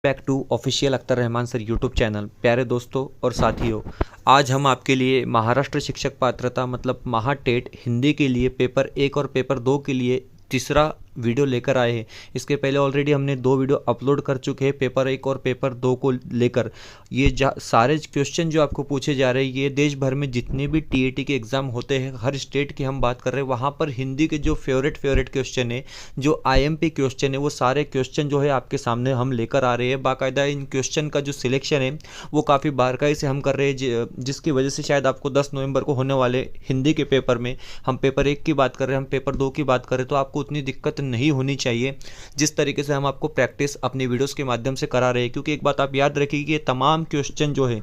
Back to official Akhtar Rahman sir YouTube channel. प्यारे दोस्तों और साथियों, आज हम आपके लिए महाराष्ट्र शिक्षक पात्रता मतलब महाटेट हिंदी के लिए पेपर 1 और पेपर 2 के लिए तीसरा वीडियो लेकर आए हैं। इसके पहले ऑलरेडी हमने 2 वीडियो अपलोड कर चुके हैं पेपर 1 और पेपर 2 को लेकर। ये सारे क्वेश्चन जो आपको पूछे जा रहे हैं ये देश भर में जितने भी टीएटी के एग्ज़ाम होते हैं, हर स्टेट की हम बात कर रहे हैं, वहाँ पर हिंदी के जो फेवरेट क्वेश्चन है, जो आईएमपी क्वेश्चन है, वो सारे क्वेश्चन जो है आपके सामने हम लेकर आ रहे हैं। बाकायदा इन क्वेश्चन का जो सिलेक्शन है वो काफ़ी बारकाई से हम कर रहे हैं, जिसकी वजह से शायद आपको 10 नवंबर को होने वाले हिंदी के पेपर में, हम पेपर 1 की बात कर रहे हैं, हम पेपर 2 की बात कर रहे हैं, तो आपको उतनी दिक्कत नहीं होनी चाहिए जिस तरीके से हम आपको प्रैक्टिस अपनी वीडियोस के माध्यम से करा रहे हैं। क्योंकि एक बात आप याद रखिए कि ये तमाम क्वेश्चन जो है,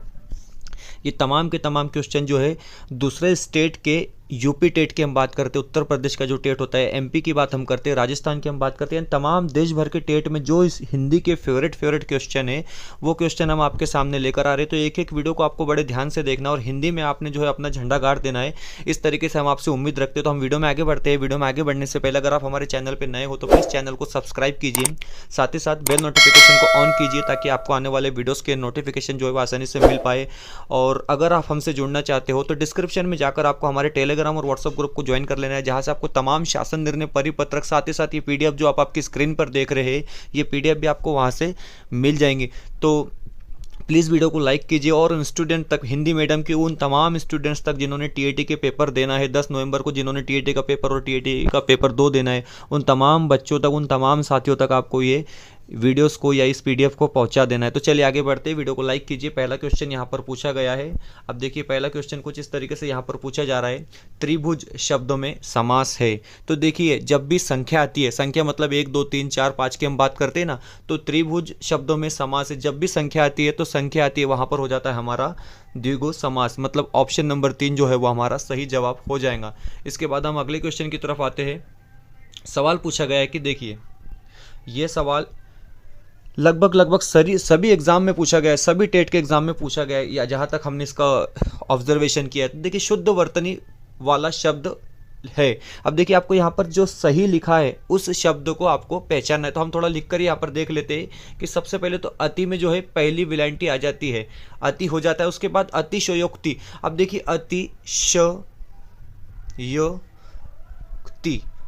ये तमाम के तमाम क्वेश्चन जो है दूसरे स्टेट के, यूपी टेट की हम बात करते हैं, उत्तर प्रदेश का जो टेट होता है, एमपी की बात हम करते हैं, राजस्थान की हम बात करते हैं, तमाम देश भर के टेट में जो इस हिंदी के फेवरेट क्वेश्चन है वो क्वेश्चन हम आपके सामने लेकर आ रहे हैं। तो एक एक वीडियो को आपको बड़े ध्यान से देखना और हिंदी में आपने जो है अपना झंडा गाड़ देना है। इस तरीके से हम आपसे उम्मीद रखते हैं। तो हम वीडियो में आगे बढ़ते हैं। वीडियो में आगे बढ़ने से पहले अगर आप हमारे चैनल पर नए हो तो प्लीज़ चैनल को सब्सक्राइब कीजिए, साथ ही साथ बेल नोटिफिकेशन को ऑन कीजिए ताकि आपको आने वाले वीडियोज़ के नोटिफिकेशन जो है वो आसानी से मिल पाए। और अगर आप हमसे जुड़ना चाहते हो तो डिस्क्रिप्शन में जाकर आपको हमारे टेलीग्राम और व्हाट्सएप ग्रुप ज्वाइन कर लेना है, जहां से आपको तमाम शासन निर्णय परिपत्रक, साथ ही साथ ये पीडीएफ जो आप आपकी स्क्रीन पर देख रहे हैं, ये पीडीएफ भी आपको वहां से मिल जाएंगे। तो प्लीज़ वीडियो को लाइक कीजिए और स्टूडेंट तक, हिंदी मीडियम के उन तमाम स्टूडेंट्स तक जिन्होंने टीएटी के पेपर देना है 10 नवंबर को, जिन्होंने टीएटी का पेपर और टीएटी का पेपर 2 देना है, उन तमाम बच्चों तक, उन तमाम साथियों तक आपको ये वीडियोस को या इस पीडीएफ को पहुंचा देना है। तो चलिए आगे बढ़ते हैं, वीडियो को लाइक कीजिए। पहला क्वेश्चन यहाँ पर पूछा गया है। अब देखिए पहला क्वेश्चन कुछ इस तरीके से यहाँ पर पूछा जा रहा है, त्रिभुज शब्दों में समास है। तो देखिए जब भी संख्या आती है, संख्या मतलब 1 2 3 4 5 की हम बात करते हैं ना, तो त्रिभुज शब्दों में समास है। जब भी संख्या आती है तो संख्या आती है वहाँ पर हो जाता है हमारा द्विगु समास, मतलब ऑप्शन नंबर 3 जो है वो हमारा सही जवाब हो जाएगा। इसके बाद हम अगले क्वेश्चन की तरफ आते हैं। सवाल पूछा गया है कि देखिए ये सवाल लगभग सभी एग्जाम में पूछा गया है, सभी टेट के एग्जाम में पूछा गया है, या जहाँ तक हमने इसका ऑब्जर्वेशन किया है। तो देखिए शुद्ध वर्तनी वाला शब्द है। अब देखिए आपको यहाँ पर जो सही लिखा है उस शब्द को आपको पहचानना है। तो हम थोड़ा लिखकर यहाँ पर देख लेते हैं कि सबसे पहले तो अति में जो है पहली विलायंती आ जाती है, अति हो जाता है। उसके बाद अतिशयोक्ति। अब देखिए अतिशयोक्ति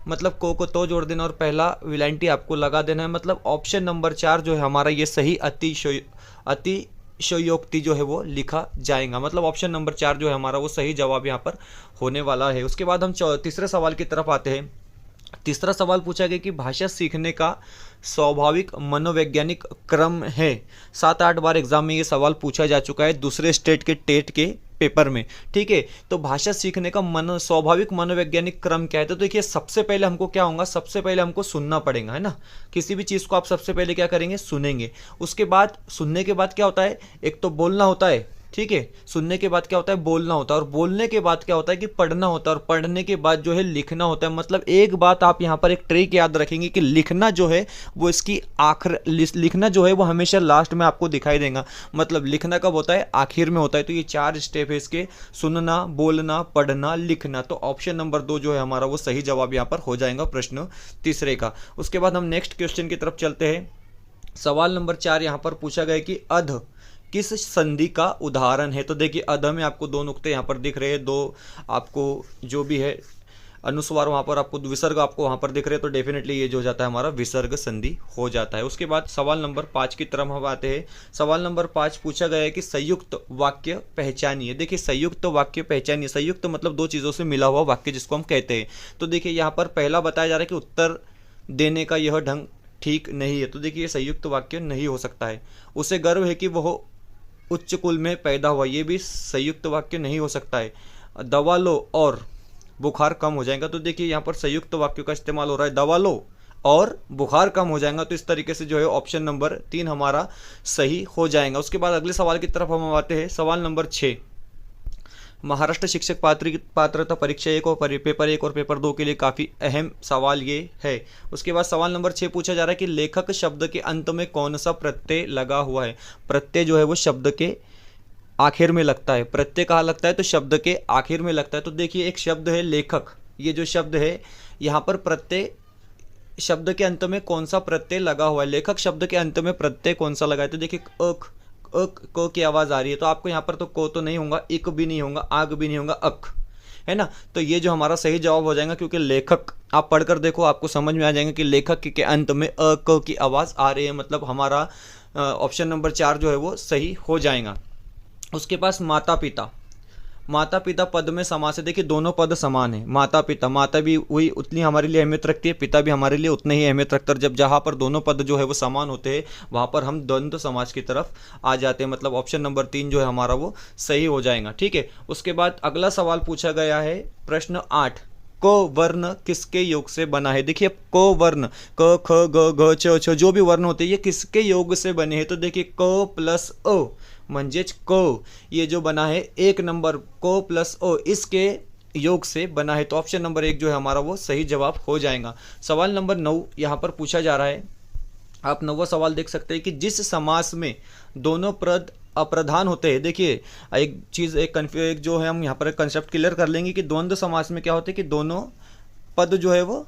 मतलब को तो जोड़ देना और पहला विलायंती आपको लगा देना है। मतलब ऑप्शन नंबर 4 जो है हमारा ये सही अतिशयोक्ति जो है वो लिखा जाएगा। मतलब ऑप्शन नंबर 4 जो है हमारा वो सही जवाब यहाँ पर होने वाला है। उसके बाद हम तीसरे सवाल की तरफ आते हैं। तीसरा सवाल पूछा गया कि भाषा सीखने का स्वाभाविक मनोवैज्ञानिक क्रम है। 7-8 बार एग्जाम में ये सवाल पूछा जा चुका है दूसरे स्टेट के टेट के पेपर में, ठीक है। तो भाषा सीखने का स्वाभाविक मनोवैज्ञानिक क्रम क्या है? तो देखिए सबसे पहले हमको क्या होगा, सबसे पहले हमको सुनना पड़ेगा, है ना। किसी भी चीज़ को आप सबसे पहले क्या करेंगे, सुनेंगे। उसके बाद सुनने के बाद क्या होता है, एक तो बोलना होता है, ठीक है। सुनने के बाद क्या होता है, बोलना होता है, और बोलने के बाद क्या होता है कि पढ़ना होता है, और पढ़ने के बाद जो है लिखना होता है। मतलब एक बात आप यहाँ पर एक ट्रिक याद रखेंगे कि लिखना जो है वो इसकी लिखना जो है वो हमेशा लास्ट में आपको दिखाई देगा। मतलब लिखना कब होता है, आखिर में होता है। तो ये 4 स्टेप है इसके, सुनना, बोलना, पढ़ना, लिखना। तो ऑप्शन नंबर 2 जो है हमारा वो सही जवाब यहाँ पर हो जाएगा प्रश्न तीसरे का। उसके बाद हम नेक्स्ट क्वेश्चन की तरफ चलते हैं। सवाल नंबर 4 यहाँ पर पूछा गया कि अध किस संधि का उदाहरण है? तो देखिए अध में आपको 2 नुक्ते यहाँ पर दिख रहे हैं, 2 आपको जो भी है अनुस्वार वहाँ पर आपको विसर्ग आपको वहाँ पर दिख रहे हैं। तो डेफिनेटली ये जो हो जाता है हमारा विसर्ग संधि हो जाता है। उसके बाद सवाल नंबर 5 की तरफ हम आते हैं। सवाल नंबर 5 पूछा गया है कि संयुक्त वाक्य पहचानिए। देखिए संयुक्त वाक्य पहचानिए, संयुक्त मतलब 2 चीज़ों से मिला हुआ वाक्य जिसको हम कहते हैं। तो देखिए यहाँ पर पहला बताया जा रहा है कि उत्तर देने का यह ढंग ठीक नहीं है। तो देखिए संयुक्त वाक्य नहीं हो सकता है। उसे गर्व है कि वह उच्च कुल में पैदा हुआ, ये भी संयुक्त वाक्य नहीं हो सकता है। दवा लो और बुखार कम हो जाएगा। तो देखिए यहाँ पर संयुक्त वाक्य का इस्तेमाल हो रहा है, दवा लो और बुखार कम हो जाएगा। तो इस तरीके से जो है ऑप्शन नंबर 3 हमारा सही हो जाएगा। उसके बाद अगले सवाल की तरफ हम आते हैं। सवाल नंबर 6, महाराष्ट्र शिक्षक पात्रता परीक्षा 1 और पेपर 1 और पेपर 2 के लिए काफ़ी अहम सवाल ये है। उसके बाद सवाल नंबर 6 पूछा जा रहा है कि लेखक शब्द के अंत में कौन सा प्रत्यय लगा हुआ है? प्रत्यय जो है वो शब्द के आखिर में लगता है। प्रत्यय कहाँ लगता है? तो शब्द के आखिर में लगता है। तो देखिए एक शब्द है लेखक, ये जो शब्द है यहाँ पर प्रत्यय शब्द के अंत में कौन सा प्रत्यय लगा हुआ है, लेखक शब्द के अंत में प्रत्यय कौन सा लगा है। तो देखिए अक, अक क की आवाज़ आ रही है, तो आपको यहाँ पर तो को तो नहीं होगा, इक भी नहीं होगा, आग भी नहीं होगा, अक है ना। तो ये जो हमारा सही जवाब हो जाएगा, क्योंकि लेखक आप पढ़कर देखो आपको समझ में आ जाएगा कि लेखक के अंत में अ क की आवाज़ आ रही है, मतलब हमारा ऑप्शन नंबर 4 जो है वो सही हो जाएगा। उसके पास माता पिता, माता पिता पद में समास है। देखिए दोनों पद समान है, माता पिता, माता भी वही उतनी हमारे लिए अहमियत रखती है, पिता भी हमारे लिए उतने ही अहमियत रखता है। जब जहाँ पर दोनों पद जो है वो समान होते हैं वहाँ पर हम द्वंद्व समास की तरफ आ जाते हैं, मतलब ऑप्शन नंबर 3 जो है हमारा वो सही हो जाएगा। ठीक है, उसके बाद अगला सवाल पूछा गया है प्रश्न 8, को वर्ण किसके योग से बना है। देखिए को वर्ण क ख ग घ छ छ जो भी वर्ण होते हैं ये किसके योग से बने हैं। तो देखिए क प्लस ओ म्हणजेच को, ये जो बना है 1 नंबर को प्लस ओ इसके योग से बना है। तो ऑप्शन नंबर 1 जो है हमारा वो सही जवाब हो जाएगा। सवाल नंबर 9 यहाँ पर पूछा जा रहा है, आप 9वां सवाल देख सकते हैं कि जिस समास में दोनों पद अप्रधान होते हैं। देखिए एक चीज़ एक जो है हम यहाँ पर कंसेप्ट क्लियर कर लेंगे कि द्वंद्व समास में क्या होते हैं कि दोनों पद जो है वो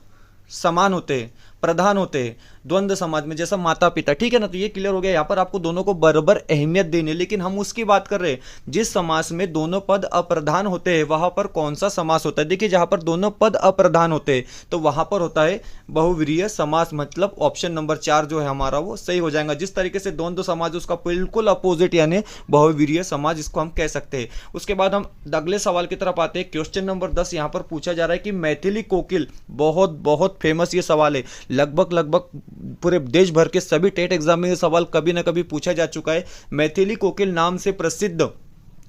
समान होते हैं, प्रधान होते हैं द्वंद्व समाज में, जैसा माता पिता। ठीक है ना, तो ये क्लियर हो गया। यहाँ पर आपको दोनों को बराबर अहमियत देनी है, लेकिन हम उसकी बात कर रहे हैं जिस समास में दोनों पद अप्रधान होते हैं वहां पर कौन सा समास होता है। देखिए जहां पर दोनों पद अप्रधान होते हैं तो वहां पर होता है बहुव्रीहि समास, मतलब ऑप्शन नंबर 4 जो है हमारा वो सही हो जाएगा। जिस तरीके से द्वंद्व समाज उसका बिल्कुल अपोजिट यानी बहुव्रीहि समाज इसको हम कह सकते हैं। उसके बाद हम अगले सवाल की तरफ आते हैं। क्वेश्चन नंबर 10 यहाँ पर पूछा जा रहा है कि मैथिली कोकिल, बहुत बहुत फेमस ये सवाल है, लगभग पूरे देश भर के सभी टेट एग्जाम में ये सवाल कभी ना कभी पूछा जा चुका है। मैथिली कोकिल नाम से प्रसिद्ध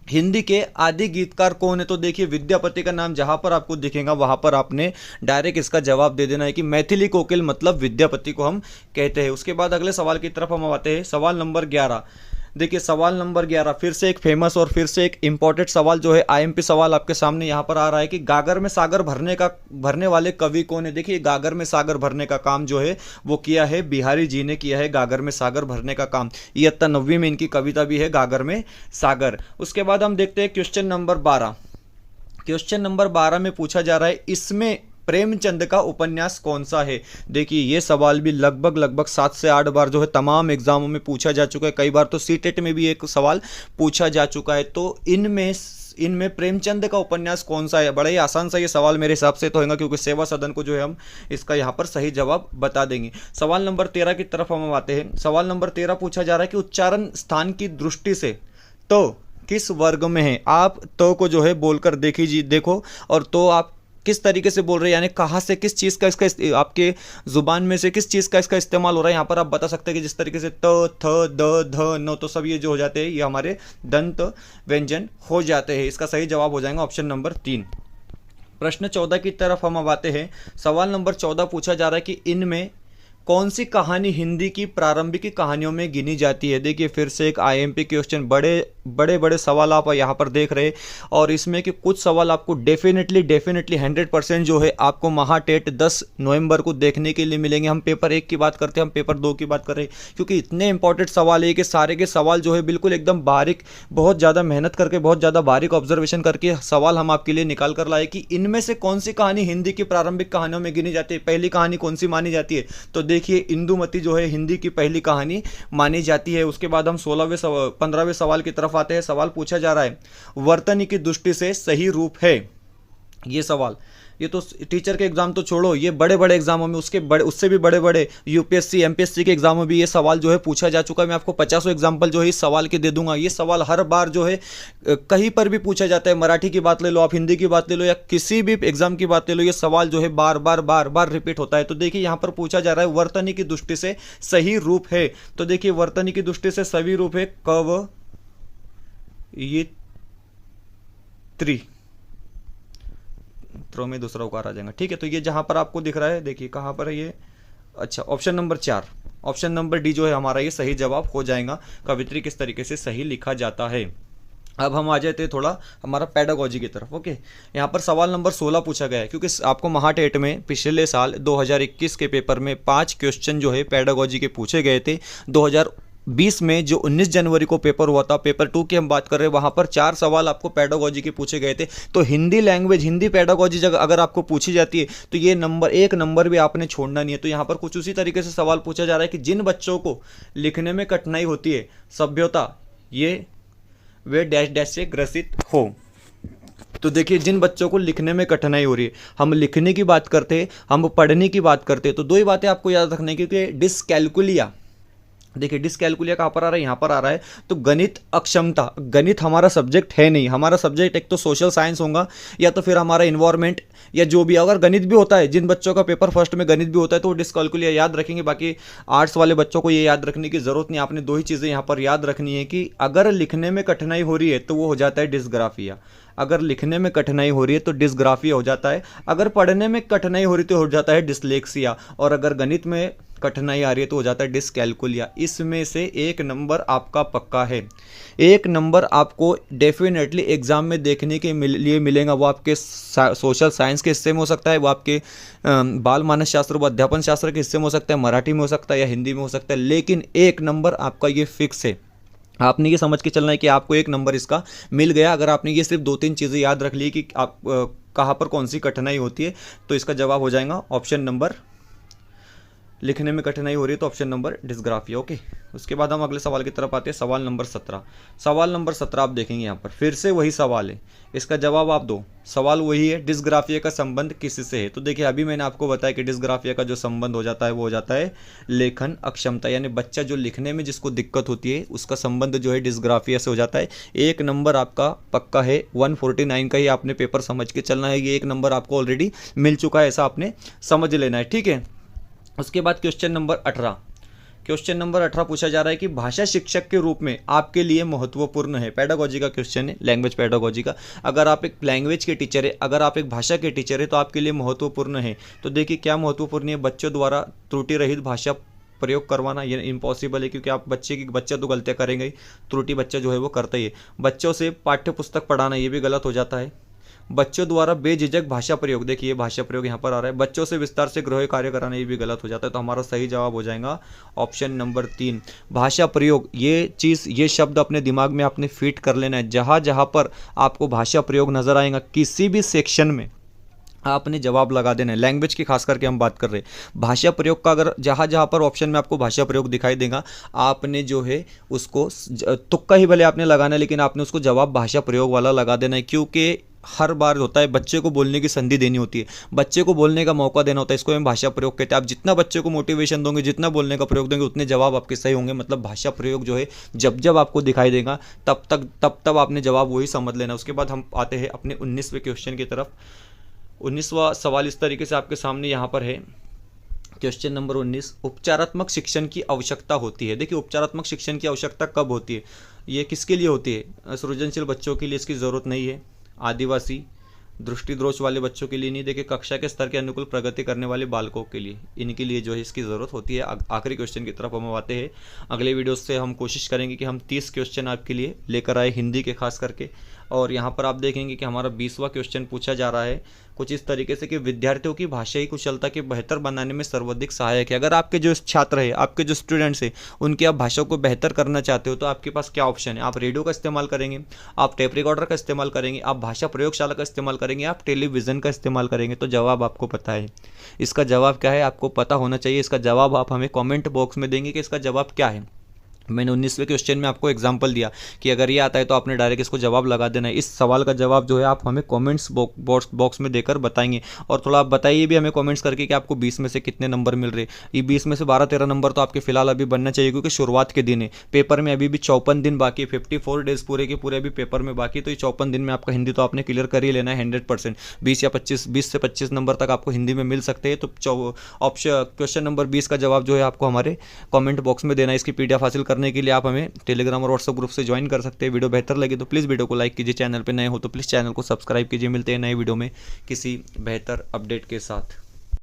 हिंदी के आदि गीतकार कौन है। तो देखिए विद्यापति का नाम जहां पर आपको दिखेगा वहां पर आपने डायरेक्ट इसका जवाब दे देना है कि मैथिली कोकिल मतलब विद्यापति को हम कहते हैं। उसके बाद अगले सवाल की तरफ हम आते हैं, सवाल नंबर 11। देखिए सवाल नंबर 11 फिर से एक फेमस और फिर से एक इंपॉर्टेंट सवाल जो है आईएमपी सवाल आपके सामने यहाँ पर आ रहा है कि गागर में सागर भरने वाले कवि कौन है। देखिए गागर में सागर भरने का काम जो है वो किया है बिहारी जी ने किया है, गागर में सागर भरने का काम। ये 9वीं में इनकी कविता भी है गागर में सागर। उसके बाद हम देखते हैं क्वेश्चन नंबर 12। क्वेश्चन नंबर 12 में पूछा जा रहा है इसमें प्रेमचंद का उपन्यास कौन सा है। देखिए ये सवाल भी लगभग 7 से 8 बार जो है तमाम एग्जामों में पूछा जा चुका है, कई बार तो सीटेट में भी एक सवाल पूछा जा चुका है। तो इनमें प्रेमचंद का उपन्यास कौन सा है। बड़ा ही आसान सा ये सवाल मेरे हिसाब से तो होगा, क्योंकि सेवा सदन को जो है हम इसका यहाँ पर सही जवाब बता देंगे। सवाल नंबर 13 की तरफ हम आते हैं। सवाल नंबर 13 पूछा जा रहा है कि उच्चारण स्थान की दृष्टि से तो किस वर्ग में है। आप तो को जो है बोलकर देखो और तो आप किस तरीके से बोल रहे हैं, यानी कहाँ से किस चीज़ का इसका आपके जुबान में से किस चीज़ का इसका इस्तेमाल हो रहा है। यहाँ पर आप बता सकते हैं कि जिस तरीके से त थ द ध न, तो सब ये जो हो जाते हैं ये हमारे दंत व्यंजन हो जाते हैं। इसका सही जवाब हो जाएगा ऑप्शन नंबर 3। प्रश्न 14 की तरफ हम अब आते हैं। सवाल नंबर 14 पूछा जा रहा है कि इनमें कौन सी कहानी हिंदी की प्रारंभिक कहानियों में गिनी जाती है। देखिए फिर से एक आईएमपी क्वेश्चन, बड़े सवाल आप यहाँ पर देख रहे हैं और इसमें कि कुछ सवाल आपको डेफिनेटली 100% जो है आपको महाटेट 10 नवंबर को देखने के लिए मिलेंगे। हम पेपर 1 की बात करते हैं, हम पेपर 2 की बात कर रहे हैं, क्योंकि इतने इंपॉर्टेंट सवाल है कि सारे के सवाल जो है बिल्कुल एकदम बारीक, बहुत ज़्यादा मेहनत करके, बहुत ज़्यादा बारीक ऑब्जर्वेशन करके सवाल हम आपके लिए निकाल कर लाए कि इनमें से कौन सी कहानी हिंदी की प्रारंभिक कहानियों में गिनी जाती है। पहली कहानी कौन सी मानी जाती है। तो देखिए इंदुमती जो है हिंदी की पहली कहानी मानी जाती है। उसके बाद हम 15वें सवाल की तरफ आते हैं। सवाल पूछा जा रहा है वर्तनी की दृष्टि से सही रूप है। ये सवाल, ये तो टीचर के एग्जाम तो छोड़ो, ये बड़े एग्जामों में उससे भी बड़े यूपीएससी एमपीएससी के एग्जाम में भी ये सवाल जो है पूछा जा चुका है। मैं आपको 50 एग्जाम्पल जो है इस सवाल के दे दूंगा। ये सवाल हर बार जो है कहीं पर भी पूछा जाता है, मराठी की बात ले लो आप, हिंदी की बात ले लो या किसी भी एग्जाम की बात ले लो, ये सवाल जो है बार रिपीट होता है। तो देखिए यहाँ पर पूछा जा रहा है वर्तनी की दृष्टि से सही रूप है। तो देखिए वर्तनी की दृष्टि से सही रूप है कवयित्री, त्रो में दूसरा उकार आ जाएगा। ठीक है, तो ये जहां पर आपको दिख रहा है, देखिए कहां पर है ये, अच्छा option number 4, option number D जो है हमारा ये सही जवाब हो जाएगा। कवित्री किस तरीके से सही लिखा जाता है। अब हम आ जाते हैं थोड़ा हमारा पेडागोजी की तरफ। ओके, यहाँ पर सवाल नंबर 16 पूछा गया है, क्योंकि आपको महाटेट में पिछले साल 2021 के पेपर में 5 क्वेश्चन जो है पेडागोजी के पूछे गए थे। 20 में जो 19 जनवरी को पेपर हुआ था, पेपर 2 की हम बात कर रहे हैं, वहाँ पर 4 सवाल आपको पेडागोजी के पूछे गए थे। तो हिंदी लैंग्वेज, हिंदी पेडागोजी जब अगर आपको पूछी जाती है तो ये नंबर, एक नंबर भी आपने छोड़ना नहीं है। तो यहाँ पर कुछ उसी तरीके से सवाल पूछा जा रहा है कि जिन बच्चों को लिखने में कठिनाई होती है, सभ्यता, ये वे डैश डैश से ग्रसित हो। तो देखिए, जिन बच्चों को लिखने में कठिनाई हो रही है, हम लिखने की बात करते हैं, हम पढ़ने की बात करते हैं, तो दो ही बातें आपको याद रखनी है। क्योंकि डिसकैलकुलिया, देखिए डिसकैलकुलिया कहाँ पर आ रहा है, यहाँ पर आ रहा है। तो गणित अक्षमता, गणित हमारा सब्जेक्ट है नहीं, हमारा सब्जेक्ट एक तो सोशल साइंस होगा या तो फिर हमारा इन्वायरमेंट या जो भी। अगर गणित भी होता है, जिन बच्चों का पेपर फर्स्ट में गणित भी होता है तो वो डिसकैलकुलिया याद रखेंगे। बाकी आर्ट्स वाले बच्चों को ये याद रखने की जरूरत नहीं। आपने दो ही चीज़ें यहाँ पर याद रखनी है कि अगर लिखने में कठिनाई हो रही है तो वो हो जाता है डिस्ग्राफिया। अगर लिखने में कठिनाई हो रही है तो डिस्ग्राफिया हो जाता है। अगर पढ़ने में कठिनाई हो रही है तो हो जाता है डिसलेक्सिया। और अगर गणित में कठिनाई आ रही है तो हो जाता है डिसकैलकुलिया। इसमें से एक नंबर आपका पक्का है, एक नंबर आपको डेफिनेटली एग्जाम में देखने के लिए मिलेगा। वो आपके सोशल साइंस के हिस्से में हो सकता है, वो आपके बाल मानस शास्त्र व अध्यापन शास्त्र के हिस्से में हो सकता है, मराठी में हो सकता है या हिंदी में हो सकता है, लेकिन एक नंबर आपका ये फिक्स है। आपने ये समझ के चलना है कि आपको एक नंबर इसका मिल गया। अगर आपने ये सिर्फ 2-3 चीज़ें याद रख ली कि आप कहाँ पर कौन सी कठिनाई होती है, तो इसका जवाब हो जाएगा ऑप्शन नंबर, लिखने में कठिनाई हो रही है तो ऑप्शन नंबर डिस्ग्राफिया। ओके, उसके बाद हम अगले सवाल की तरफ आते हैं, सवाल नंबर 17। सवाल नंबर 17 आप देखेंगे यहाँ पर फिर से वही सवाल है, इसका जवाब आप दो। सवाल वही है, डिस्ग्राफिया का संबंध किससे है। तो देखिए, अभी मैंने आपको बताया कि डिस्ग्राफिया का जो संबंध हो जाता है वो हो जाता है लेखन अक्षमता, यानी बच्चा जो लिखने में जिसको दिक्कत होती है उसका संबंध जो है डिस्ग्राफिया से हो जाता है। एक नंबर आपका पक्का है, 149 का ही आपने पेपर समझ के चलना है। ये एक नंबर आपको ऑलरेडी मिल चुका है, ऐसा आपने समझ लेना है, ठीक है। उसके बाद क्वेश्चन नंबर 18, क्वेश्चन नंबर 18 पूछा जा रहा है कि भाषा शिक्षक के रूप में आपके लिए महत्वपूर्ण है। पेडागोजी का क्वेश्चन है, लैंग्वेज पेडागोजी का। अगर आप एक लैंग्वेज के टीचर है, अगर आप एक भाषा के टीचर है तो आपके लिए महत्वपूर्ण है। तो देखिए क्या महत्वपूर्ण है, बच्चों द्वारा त्रुटि रहित भाषा प्रयोग करवाना ये इम्पॉसिबल है, क्योंकि आप बच्चा तो गलतियाँ करेंगे ही, त्रुटि बच्चा जो है वो करता ही है। बच्चों से पाठ्य पुस्तक पढ़ाना ये भी गलत हो जाता है। बच्चों द्वारा बेझिझक भाषा प्रयोग, देखिए भाषा प्रयोग यहाँ पर आ रहा है। बच्चों से विस्तार से गृह कार्य कराना ये भी गलत हो जाता है। तो हमारा सही जवाब हो जाएगा ऑप्शन नंबर 3, भाषा प्रयोग। ये चीज़, ये शब्द अपने दिमाग में आपने फिट कर लेना है। जहाँ जहाँ पर आपको भाषा प्रयोग नजर आएगा किसी भी सेक्शन में आपने जवाब लगा देना है। लैंग्वेज की खास करके हम बात कर रहे हैं, भाषा प्रयोग का अगर जहाँ जहाँ पर ऑप्शन में आपको भाषा प्रयोग दिखाई देगा, आपने जो है उसको तुक्का ही भले आपने लगाना है, लेकिन आपने उसको जवाब भाषा प्रयोग वाला लगा देना है। क्योंकि हर बार होता है, बच्चे को बोलने की संधि देनी होती है, बच्चे को बोलने का मौका देना होता है, इसको हम भाषा प्रयोग कहते हैं। आप जितना बच्चे को मोटिवेशन दोगे, जितना बोलने का प्रयोग देंगे, उतने जवाब आपके सही होंगे। मतलब भाषा प्रयोग जो है जब जब आपको दिखाई देगा तब आपने जवाब वही समझ लेना। उसके बाद हम आते हैं अपने 19वें क्वेश्चन की तरफ। 19वां सवाल इस तरीके से आपके सामने यहाँ पर है, क्वेश्चन नंबर 19, उपचारात्मक शिक्षण की आवश्यकता होती है। देखिए, उपचारात्मक शिक्षण की आवश्यकता कब होती है, ये किसके लिए होती है। सृजनशील बच्चों के लिए इसकी ज़रूरत नहीं है, आदिवासी दृष्टिदोष वाले बच्चों के लिए नहीं। देखिए, कक्षा के स्तर के अनुकूल प्रगति करने वाले बालकों के लिए, इनके लिए जो है इसकी ज़रूरत होती है। आखिरी क्वेश्चन की तरफ हम आते हैं। अगले वीडियो से हम कोशिश करेंगे कि हम 30 क्वेश्चन आपके लिए लेकर आए, हिंदी के खास करके। और यहाँ पर आप देखेंगे कि हमारा 20वां क्वेश्चन पूछा जा रहा है कुछ इस तरीके से कि विद्यार्थियों की भाषाई कुशलता के बेहतर बनाने में सर्वाधिक सहायक है। अगर आपके जो छात्र है, आपके जो स्टूडेंट्स हैं, उनकी आप भाषा को बेहतर करना चाहते हो तो आपके पास क्या ऑप्शन है। आप रेडियो का इस्तेमाल करेंगे, आप टेप रिकॉर्डर का इस्तेमाल करेंगे, आप भाषा प्रयोगशाला का इस्तेमाल करेंगे, आप टेलीविज़न का इस्तेमाल करेंगे। तो जवाब आपको पता है, इसका जवाब क्या है आपको पता होना चाहिए। इसका जवाब आप हमें कॉमेंट बॉक्स में देंगे कि इसका जवाब क्या है। मैंने 19वें क्वेश्चन में आपको एग्जांपल दिया कि अगर ये आता है तो आपने डायरेक्ट इसको जवाब लगा देना है। इस सवाल का जवाब जो है आप हमें कमेंट्स बॉक्स में देकर बताएंगे। और थोड़ा आप बताइए भी हमें कमेंट्स करके कि आपको 20 में से कितने नंबर मिल रहे। ये 20 में से 12-13 नंबर तो आपके फिलहाल अभी बनना चाहिए, क्योंकि शुरुआत के दिन है, पेपर में अभी भी 54 दिन बाकी है, 54 डेज पूरे के पूरे अभी पेपर में बाकी। तो ये 54 दिन में आपका हिंदी तो आपने क्लियर कर ही लेना है 100%। 20 से 25 नंबर तक आपको हिंदी में मिल सकते हैं। तो ऑप्शन क्वेश्चन नंबर 20 का जवाब जो है आपको हमारे कॉमेंट बॉक्स में देना है। इसकी PDF हासिल करने के लिए आप हमें टेलीग्राम और व्हाट्सएप ग्रुप से ज्वाइन कर सकते हैं। वीडियो बेहतर लगे तो प्लीज़ वीडियो को लाइक कीजिए, चैनल पे नए हो तो प्लीज़ चैनल को सब्सक्राइब कीजिए। मिलते हैं नए वीडियो में किसी बेहतर अपडेट के साथ।